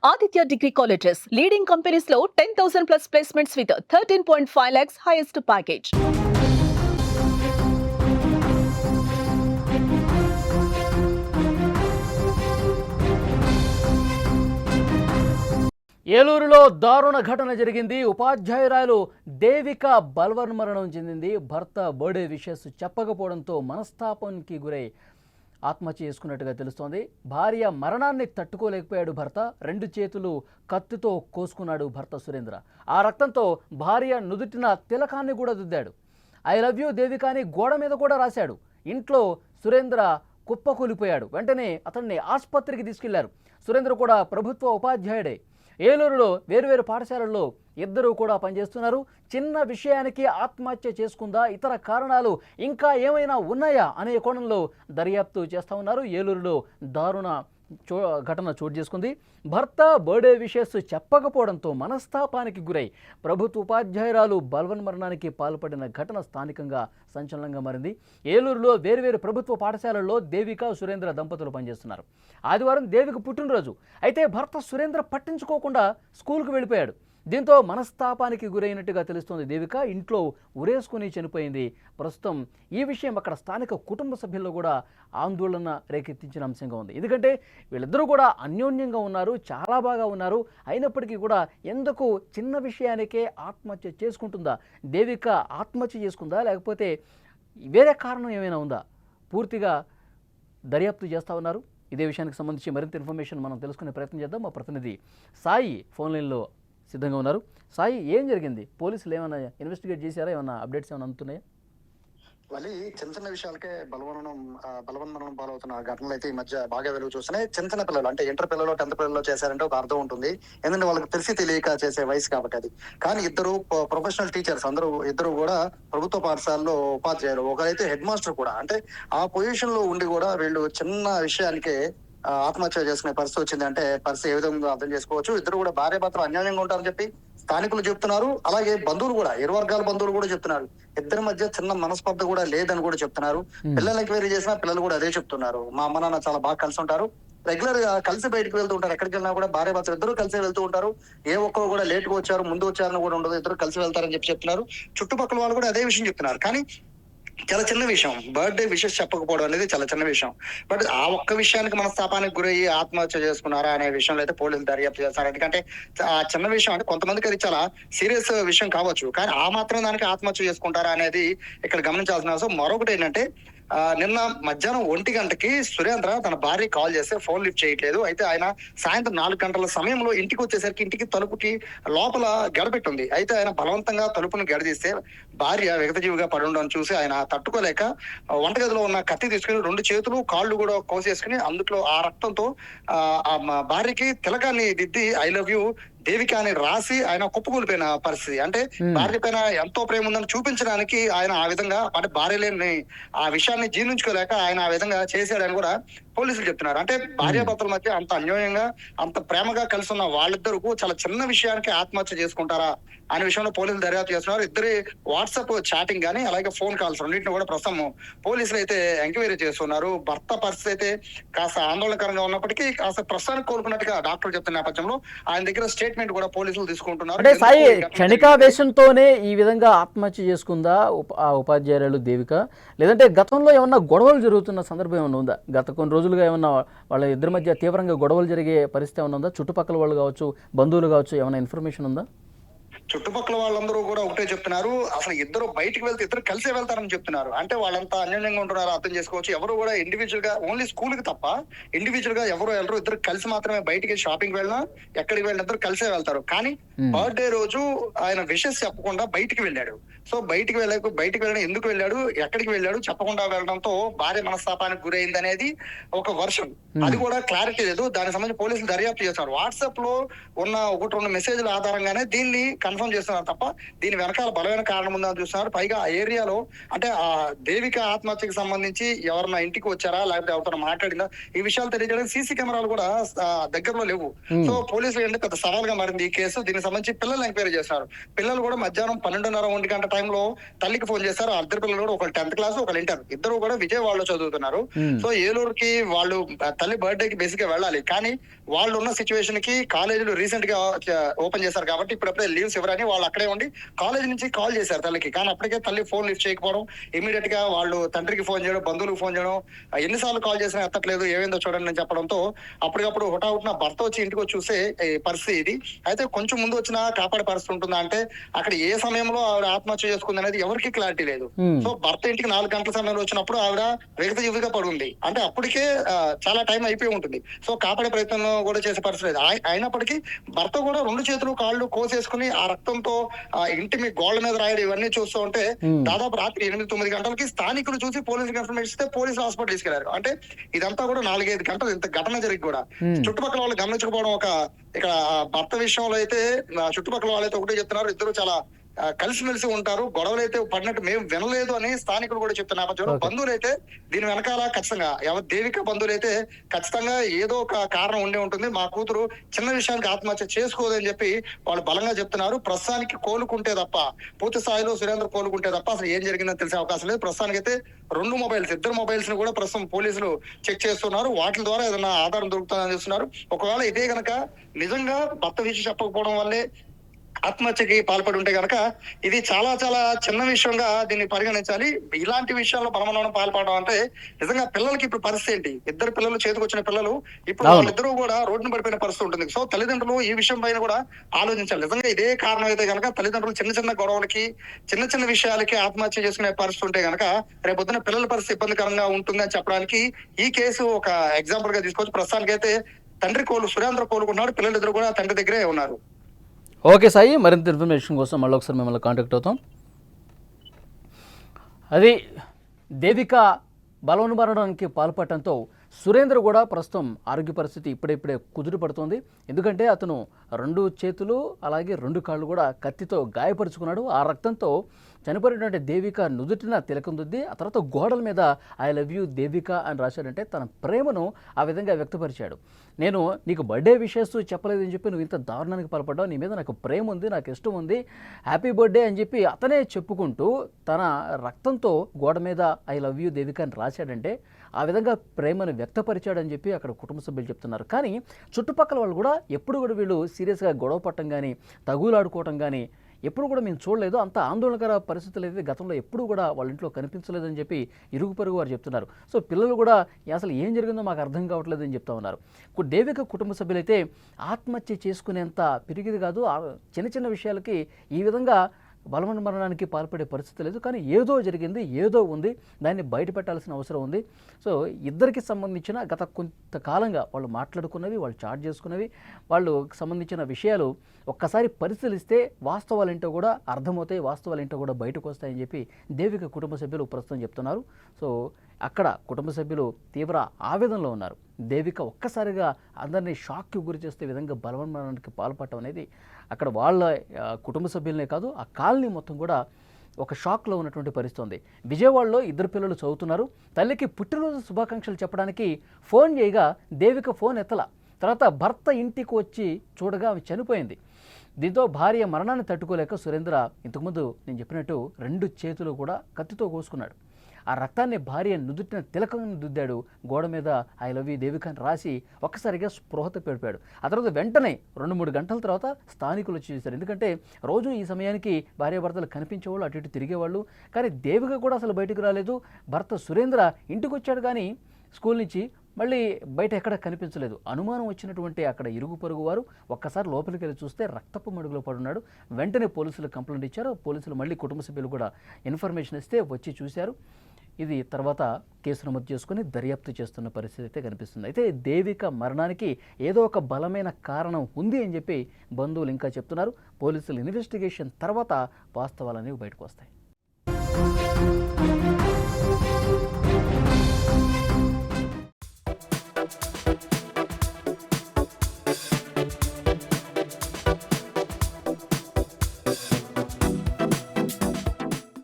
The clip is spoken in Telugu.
Aditya Degree Colleges, leading companies లో 10,000 plus placements with 13.5 lakhs highest package. ఏలూరులో దారుణ ఘటన జరిగింది. ఉపాధ్యాయురాలు దేవిక బలవన్మరణం చెందింది. భర్త బర్త్డే విషెస్ చెప్పకపోవడంతో మనస్తాపానికి గురై ఆత్మహత్య చేసుకున్నట్టుగా తెలుస్తోంది. భార్య మరణాన్ని తట్టుకోలేకపోయాడు భర్త. 2 చేతులు కత్తితో కోసుకున్నాడు భర్త సురేంద్ర. ఆ రక్తంతో భార్య నుదుటిన తిలకాన్ని కూడా దిద్దాడు. ఐ లవ్ యూ దేవికాని గోడ మీద కూడా రాశాడు. ఇంట్లో సురేంద్ర కుప్పకూలిపోయాడు. వెంటనే అతన్ని ఆసుపత్రికి తీసుకెళ్లారు. సురేంద్ర కూడా ప్రభుత్వ ఉపాధ్యాయుడే. ఏలూరులో వేరువేరు పాఠశాలల్లో ఇద్దరు కూడా పనిచేస్తున్నారు. చిన్న విషయానికి ఆత్మహత్య చేసుకుందా, ఇతర కారణాలు ఇంకా ఏమైనా ఉన్నాయా అనే కోణంలో దర్యాప్తు చేస్తూ ఉన్నారు. ఏలూరులో దారుణ ఘటన చోటు చేసుకుంది. భర్త బర్త్డే విషెస్ చెప్పకపోవడంతో మనస్తాపానికి గురై ప్రభుత్వ ఉపాధ్యాయురాలు బలవన్మరణానికి పాల్పడిన ఘటన స్థానికంగా సంచలనంగా మారింది. ఏలూరులో వేరువేరు ప్రభుత్వ పాఠశాలల్లో దేవిక సురేంద్ర దంపతులు పనిచేస్తున్నారు. ఆదివారం దేవిక పుట్టినరోజు. అయితే భర్త సురేంద్ర పట్టించుకోకుండా స్కూల్కు వెళ్ళిపోయాడు. దీంతో మనస్తాపానికి గురైనట్టుగా తెలుస్తోంది. దేవిక ఇంట్లో ఉరేసుకుని చనిపోయింది. ప్రస్తుతం ఈ విషయం అక్కడ స్థానిక కుటుంబ సభ్యుల్లో కూడా ఆందోళన రేకెత్తించిన అంశంగా ఉంది. ఎందుకంటే వీళ్ళిద్దరూ కూడా అన్యోన్యంగా ఉన్నారు, చాలా బాగా ఉన్నారు. అయినప్పటికీ కూడా ఎందుకు చిన్న విషయానికే ఆత్మహత్య చేసుకుంటుందా? దేవిక ఆత్మహత్య చేసుకుందా, లేకపోతే వేరే కారణం ఏమైనా ఉందా? పూర్తిగా దర్యాప్తు చేస్తూ ఉన్నారు. ఇదే విషయానికి సంబంధించి మరింత ఇన్ఫర్మేషన్ మనం తెలుసుకునే ప్రయత్నం చేద్దాం. మా ప్రతినిధి సాయి ఫోన్ లైన్లో సిద్ధంగా ఉన్నారు. సాయి, ఏం జరిగింది? పోలీసులు ఏమైనా ఇన్వెస్టిగేట్ చేశారా? ఏమైనా అప్డేట్స్ ఏమైనా అందుతున్నాయా? మళ్ళీ చిన్న చిన్న విషయాలకే బలవన్మరణం పాలవుతున్న ఘటనలు అయితే ఈ మధ్య బాగా వెలుగు చూస్తున్నాయి. చిన్న చిన్న పిల్లలు అంటే ఇంటర్ పిల్లలు 10th పిల్లలు చేశారంటే ఒక అర్థం ఉంటుంది. ఎందుకంటే వాళ్ళకి తెలియక చేసే వయసు కాబట్టి అది. కానీ ఇద్దరు ప్రొఫెషనల్ టీచర్స్, ఇద్దరు కూడా ప్రభుత్వ పాఠశాలలో ఉపాధ్యాయులు. ఒకరైతే హెడ్ మాస్టర్ కూడా. అంటే ఆ పొజిషన్ లో ఉండి కూడా వీళ్ళు చిన్న విషయానికే ఆత్మహత్య చేసుకునే పరిస్థితి వచ్చింది. అంటే పరిస్థితి ఏ విధంగా అర్థం చేసుకోవచ్చు. ఇద్దరు కూడా భార్య భర్తలు అన్యోన్యంగా ఉంటారని చెప్పి స్థానికులు చెప్తున్నారు. అలాగే బంధువులు కూడా, ఇరు వర్గాల బంధువులు కూడా చెప్తున్నారు. ఇద్దరి మధ్య చిన్న మనస్పర్ధ కూడా లేదని కూడా చెప్తున్నారు. పిల్లలు ఎంక్వైరీ చేసినా పిల్లలు కూడా అదే చెప్తున్నారు. మా అమ్మ నాన్న చాలా బాగా కలిసి ఉంటారు, రెగ్యులర్ గా కలిసి బయటకు వెళ్తూ ఉంటారు. ఎక్కడికి వెళ్ళినా కూడా భార్య భర్తలు ఇద్దరు కలిసి వెళ్తూ ఉంటారు. ఏ ఒక్కరు కూడా లేట్ గా వచ్చారు, ముందు వచ్చారని కూడా ఉండదు. ఇద్దరు కలిసి వెళ్తారని చెప్పి చెప్తున్నారు. చుట్టుపక్కల వాళ్ళు కూడా అదే విషయం చెప్తున్నారు. కానీ చాలా చిన్న విషయం, బర్త్డే విషెస్ చెప్పకపోవడం అనేది చాలా చిన్న విషయం. బట్ ఆ ఒక్క విషయానికి మనస్తాపానికి గురయ్యి ఆత్మహత్య చేసుకున్నారా అనే విషయంలో అయితే పోలీసులు దర్యాప్తు చేస్తారు. ఎందుకంటే ఆ చిన్న విషయం అంటే కొంతమందికి అది చాలా సీరియస్ విషయం కావచ్చు, కానీ ఆ మాత్రం దానికి ఆత్మహత్య చేసుకుంటారా అనేది ఇక్కడ గమనించాల్సిన అవసరం. మరొకటి ఏంటంటే నిన్న మధ్యాహ్నం 1 గంటకి సురేంద్ర తన భార్య కాల్ చేస్తే ఫోన్ లిఫ్ట్ చేయట్లేదు. అయితే ఆయన సాయంత్రం 4 గంటల సమయంలో ఇంటికి వచ్చేసరికి ఇంటికి తలుపుకి లోపల గడపెట్టుంది. అయితే ఆయన బలవంతంగా తలుపును గడదీస్తే భార్య విగతజీవిగా పడి ఉండడం చూసి ఆయన తట్టుకోలేక వంటగదిలో ఉన్న కత్తి తీసుకుని 2 చేతులు కాళ్ళు కూడా కోసేసుకుని అందులో ఆ రక్తంతో ఆ భార్యకి తిలకాన్ని దిద్ది ఐ లవ్ యూ దేవిక అని రాసి ఆయన కుప్పకూలిపోయిన పరిస్థితి. అంటే భార్య పైన ఎంతో ప్రేమ ఉందని చూపించడానికి ఆయన ఆ విధంగా, అంటే భార్య లేని ఆ విషయాన్ని జీర్ణించుకోలేక ఆయన ఆ విధంగా చేశాడని కూడా పోలీసులు చెప్తున్నారు. అంటే భార్యాభర్తల మధ్య అంత అన్యోన్యంగా అంత ప్రేమగా కలిసి ఉన్న వాళ్ళిద్దరు చాలా చిన్న విషయానికి ఆత్మహత్య చేసుకుంటారా అనే విషయంలో పోలీసులు దర్యాప్తు చేస్తున్నారు. ఇద్దరి వాట్సాప్ చాటింగ్ కానీ అలాగే ఫోన్ కాల్స్ రెండింటిని కూడా ప్రస్తుతం పోలీసులు అయితే ఎంక్వైరీ చేస్తున్నారు. భర్త పరిస్థితి అయితే కాస్త ఆందోళనకరంగా ఉన్నప్పటికీ కాస్త ప్రస్తుతానికి కోలుకున్నట్టుగా డాక్టర్ చెప్తున్న నేపథ్యంలో ఆయన దగ్గర స్టేట్మెంట్ కూడా పోలీసులు తీసుకుంటున్నారు. అంటే సాయి, క్షణికావేశంతోనే ఈ విధంగా ఆత్మహత్య చేసుకుందా ఆ ఉపాధ్యాయురాలు దేవిక, లేదంటే గతంలో ఏమన్నా గొడవలు జరుగుతున్న సందర్భం ఏమైనా ఉందా? గత కొన్ని రోజులుగా ఏమన్నా వాళ్ళ ఇద్దరి మధ్య తీవ్రంగా గొడవలు జరిగే పరిస్థితి ఏమైనా ఉందా? చుట్టుపక్కల వాళ్ళు కావచ్చు, బంధువులు కావచ్చు, ఏమైనా ఇన్ఫర్మేషన్ ఉందా? చుట్టుపక్కల వాళ్ళందరూ కూడా ఒకటే చెప్తున్నారు, అసలు ఇద్దరు బయటికి వెళ్తే ఇద్దరు కలిసే వెళ్తారని చెప్తున్నారు. అంటే వాళ్ళంతా అన్యోన్యంగా ఉంటున్నారు అర్థం చేసుకోవచ్చు. ఎవరు కూడా ఇండివిజువల్ గా ఓన్లీ స్కూల్ కి తప్ప ఇండివిజువల్ గా ఎవరు వెళ్ళరు. ఇద్దరు కలిసి మాత్రమే బయటికి షాపింగ్ వెళ్ళినా ఎక్కడికి వెళ్ళినా ఇద్దరు కలిసే వెళ్తారు. కానీ బర్త్డే రోజు ఆయన విషెస్ చెప్పకుండా బయటికి వెళ్ళాడు. సో బయటికి వెళ్ళడం ఎందుకు వెళ్ళాడు, ఎక్కడికి వెళ్ళాడు చెప్పకుండా వెళ్ళడంతో భార్య మనస్తాపానికి గురైంది అనేది ఒక వర్షన్. అది కూడా క్లారిటీ లేదు. దానికి సంబంధించి పోలీసులు దర్యాప్తు చేస్తారు. వాట్సాప్ లో ఉన్న 1-2 మెసేజ్ల ఆధారంగానే దీన్ని కన్ఫర్మ్ చేస్తున్నారు తప్ప దీని వెనకాల బలమైన కారణం ఉందని చూస్తున్నారు. పైగా ఆ ఏరియాలో అంటే ఆ దేవిక ఆత్మహత్యకు సంబంధించి ఎవరన్నా ఇంటికి వచ్చారా లేకపోతే ఎవరితో మాట్లాడిందా ఈ విషయాలు తెలియజేయడానికి సీసీ కెమెరాలు కూడా దగ్గరలో లేవు. సో పోలీసులు ఏంటంటే పెద్ద సవాల్గా మారింది ఈ కేసు. దీనికి సంబంధించి పిల్లలు ఎంక్వైరీ చేస్తున్నారు. పిల్లలు కూడా మధ్యాహ్నం 12:30 1 గంట టైంలో తల్లికి ఫోన్ చేశారు. ఆ ఇద్దరు పిల్లలు కూడా ఒకళ్ళు 10th క్లాస్ ఒకళ్ళు ఇంటర్, ఇద్దరు కూడా విజయవాడలో చదువుతున్నారు. సో ఏలూరుకి వాళ్ళు తల్లి బర్త్డేకి బేసిక్ గా వెళ్ళాలి, కానీ వాళ్ళు ఉన్న సిచ్యువేషన్ కి కాలేజీలు రీసెంట్ గా ఓపెన్ చేశారు కాబట్టి ఇప్పుడప్పుడే లీవ్స్ ఇవ్వరని వాళ్ళు అక్కడే ఉండి కాలేజ్ నుంచి కాల్ చేశారు తల్లికి. కానీ అప్పటికే తల్లి ఫోన్ లిఫ్ట్ చేయకపోవడం, ఇమీడియట్ గా వాళ్ళు తండ్రికి ఫోన్ చేయడం, బంధువులకు ఫోన్ చేయడం, ఎన్నిసార్లు కాల్ చేసినా ఎత్తట్లేదు, ఏమైందో చూడండి అని చెప్పడంతో అప్పటికప్పుడు హుటాహుటిన భర్త వచ్చి ఇంటికి వచ్చి చూసే పరిస్థితి ఇది. అయితే కొంచెం ముందు వచ్చినా కాపాడే పరిస్థితి ఉంటుందా అంటే అక్కడ ఏ సమయంలో ఆవిడ ఆత్మహత్య చేసుకుంది అనేది ఎవరికి క్లారిటీ లేదు. సో భర్త ఇంటికి 4 గంటల సమయంలో వచ్చినప్పుడు ఆవిడ వేగతజీవిగా పడుంది అంటే అప్పటికే చాలా టైం అయిపోయి ఉంటుంది. సో కాపాడే ప్రయత్నం కూడా చేసే పరిస్థితి లేదు. అయినప్పటికీ భర్త కూడా 2 చేతులు కాళ్ళు కోసేసుకుని ఆ రక్తంతో ఇంటి మీ గోళ్ల మీద రాయడం ఇవన్నీ చూస్తూ ఉంటే దాదాపు రాత్రి 8-9 గంటలకి స్థానికులు చూసి పోలీసులకు ఇన్ఫర్మేషన్ ఇస్తే పోలీసులు హాస్పిటల్ తీసుకెళ్లారు. అంటే ఇదంతా కూడా 4-5 గంటలు ఇంత ఘటన జరిగి కూడా చుట్టుపక్కల వాళ్ళు గమనించకపోవడం. ఇక్కడ భర్త విషయంలో అయితే చుట్టుపక్కల వాళ్ళైతే ఒకటే చెప్తున్నారు, ఇద్దరు చాలా కలిసిమెలిసి ఉంటారు, గొడవలు అయితే పడినట్టు మేము వినలేదు అని స్థానికులు కూడా చెప్తున్న నేపథ్యంలో బంధువులు అయితే దీని వెనకాల ఖచ్చితంగా దేవిక బంధువులు అయితే ఖచ్చితంగా ఏదో ఒక కారణం ఉండే ఉంటుంది, మా కూతురు చిన్న విషయానికి ఆత్మహత్య చేసుకోదని చెప్పి వాళ్ళు బలంగా చెప్తున్నారు. ప్రస్తుతానికి కోలుకుంటే తప్ప, పూర్తి స్థాయిలో సురేంద్ర కోలుకుంటే తప్ప అసలు ఏం జరిగిందని తెలిసే అవకాశం లేదు. ప్రస్తుతానికి అయితే 2 మొబైల్స్, 2 మొబైల్స్ ని కూడా ప్రస్తుతం పోలీసులు చెక్ చేస్తున్నారు. వాటి ద్వారా ఏదైనా ఆధారం దొరుకుతుందని చూస్తున్నారు. ఒకవేళ ఇదే గనక నిజంగా భర్త విషయం చెప్పకపోవడం వల్లే ఆత్మహత్యకి పాల్పడి ఉంటే గనక ఇది చాలా చాలా చిన్న విషయంగా దీన్ని పరిగణించాలి. ఇలాంటి విషయాల్లో బలమనడం పాల్పడడం అంటే నిజంగా పిల్లలకి ఇప్పుడు పరిస్థితి ఏంటి? 2 పిల్లలు చేతికి వచ్చిన పిల్లలు ఇప్పుడు వాళ్ళిద్దరూ కూడా రోడ్డున పడిపోయిన పరిస్థితి ఉంటుంది. సో తల్లిదండ్రులు ఈ విషయం పైన కూడా ఆలోచించాలి. నిజంగా ఇదే కారణం అయితే గనక తల్లిదండ్రులు చిన్న చిన్న గొడవలకి చిన్న చిన్న విషయాలకి ఆత్మహత్య చేసుకునే పరిస్థితి ఉంటే గనక రేపొద్దున పిల్లల పరిస్థితి ఇబ్బందికరంగా ఉంటుంది అని చెప్పడానికి ఈ కేసు ఒక ఎగ్జాంపుల్ గా తీసుకోవచ్చు. ప్రస్తుతానికి అయితే తండ్రి సురేంద్ర కోలుకున్నాడు, పిల్లలిద్దరు కూడా తండ్రి దగ్గరే ఉన్నారు. ఓకే సాయి, మరింత ఇన్ఫర్మేషన్ కోసం మళ్ళీ ఒకసారి మిమ్మల్ని కాంటాక్ట్ అవుతాం. అది దేవిక బలవన్మరణానికి పాల్పడటంతో సురేంద్ర కూడా ప్రస్తుతం ఆరోగ్య పరిస్థితి ఇప్పుడే కుదురు పడుతుంది. ఎందుకంటే అతను 2 చేతులు అలాగే 2 కాళ్ళు కూడా కత్తితో గాయపరుచుకున్నాడు. ఆ రక్తంతో చనిపోయినటువంటి దేవిక నుదుటిన తిలకందుద్ది. ఆ తర్వాత గోడల మీద ఐ లవ్ యూ దేవిక అని రాశాడంటే తన ప్రేమను ఆ విధంగా వ్యక్తపరిచాడు. నేను నీకు బర్త్డే విషెస్ చెప్పలేదని చెప్పి నువ్వు ఇంత దారుణానికి పాల్పడ్డావు, నీ మీద నాకు ప్రేమ ఉంది, నాకు ఇష్టం ఉంది, హ్యాపీ బర్త్డే అని చెప్పి అతనే చెప్పుకుంటూ తన రక్తంతో గోడ మీద ఐ లవ్ యూ దేవిక అని రాశాడంటే ఆ విధంగా ప్రేమను వ్యక్తపరిచాడని చెప్పి అక్కడ కుటుంబ సభ్యులు చెప్తున్నారు. కానీ చుట్టుపక్కల వాళ్ళు కూడా ఎప్పుడు కూడా వీళ్ళు సీరియస్గా గొడవ పట్టడం కానీ తగులాడుకోవటం కానీ ఎప్పుడు కూడా మేము చూడలేదు. అంత ఆందోళనకర పరిస్థితులు అయితే గతంలో ఎప్పుడు కూడా వాళ్ళ ఇంట్లో కనిపించలేదని చెప్పి ఇరుగు పొరుగు వారు చెప్తున్నారు. సో పిల్లలు కూడా అసలు ఏం జరిగిందో మాకు అర్థం కావట్లేదని చెప్తా ఉన్నారు. దేవిక కుటుంబ సభ్యులైతే ఆత్మహత్య చేసుకునేంత పిరిగిది కాదు, చిన్న చిన్న విషయాలకి ఈ విధంగా బలవన్మరణానికి పాల్పడే పరిస్థితి లేదు. కానీ ఏదో జరిగింది, ఏదో ఉంది, దాన్ని బయట పెట్టాల్సిన అవసరం ఉంది. సో ఇద్దరికి సంబంధించిన గత కొంతకాలంగా వాళ్ళు మాట్లాడుకున్నవి, వాళ్ళు చాట్ చేసుకున్నవి, వాళ్ళు సంబంధించిన విషయాలు ఒక్కసారి పరిశీలిస్తే వాస్తవాలు ఏంటో కూడా అర్థమవుతాయి, వాస్తవాలు ఏంటో కూడా బయటకు వస్తాయని చెప్పి దేవిక కుటుంబ సభ్యులు ప్రస్తుతం చెప్తున్నారు. సో అక్కడ కుటుంబ సభ్యులు తీవ్ర ఆవేదనలో ఉన్నారు. దేవిక ఒక్కసారిగా అందరినీ షాక్కి గురి చేసే విధంగా బలవన్మరణానికి పాల్పడటం అనేది అక్కడ వాళ్ళ కుటుంబ సభ్యులనే కాదు ఆ కాలనీ మొత్తం కూడా ఒక షాక్లో ఉన్నటువంటి పరిస్థితి ఉంది. విజయవాడలో 2 పిల్లలు చదువుతున్నారు. తల్లికి పుట్టినరోజు శుభాకాంక్షలు చెప్పడానికి ఫోన్ చేయగా దేవిక ఫోన్ ఎత్తల. తర్వాత భర్త ఇంటికి వచ్చి చూడగా ఆమె చనిపోయింది. దీంతో భార్య మరణాన్ని తట్టుకోలేక సురేంద్ర ఇంతకుముందు నేను చెప్పినట్టు 2 చేతులు కూడా కత్తితో కోసుకున్నాడు. ఆ రక్తాన్ని భార్య నుదుటిన తిలకం దుద్దాడు. గోడ మీద ఐ లవ్ యూ దేవిక అని రాసి ఒక్కసారిగా స్పృహత పెడిపాడు. ఆ తర్వాత వెంటనే 2-3 గంటల తర్వాత స్థానికులు వచ్చి చూశారు. ఎందుకంటే రోజు ఈ సమయానికి భార్యాభర్తలు కనిపించేవాళ్ళు, అటు ఇటు తిరిగేవాళ్ళు. కానీ దేవిక కూడా అసలు బయటకు రాలేదు. భర్త సురేంద్ర ఇంటికి వచ్చాడు కానీ స్కూల్ నుంచి మళ్ళీ బయట ఎక్కడ కనిపించలేదు. అనుమానం వచ్చినటువంటి అక్కడ ఇరుగు పొరుగు వారు ఒక్కసారి లోపలికి వెళ్ళి చూస్తే రక్తపు మడుగులో పడున్నాడు. వెంటనే పోలీసులు కంప్లైంట్ ఇచ్చారు. పోలీసులు మళ్ళీ కుటుంబ సభ్యులు కూడా ఇన్ఫర్మేషన్ ఇస్తే వచ్చి చూశారు. ఇది తర్వాత కేసు నమోదు చేసుకుని దర్యాప్తు చేస్తున్న పరిస్థితి అయితే కనిపిస్తుంది. అయితే దేవిక మరణానికి ఏదో ఒక బలమైన కారణం ఉంది అని చెప్పి బంధువులు ఇంకా చెప్తున్నారు. పోలీసులు ఇన్వెస్టిగేషన్ తర్వాత వాస్తవాలనేవి బయటకు వస్తాయి.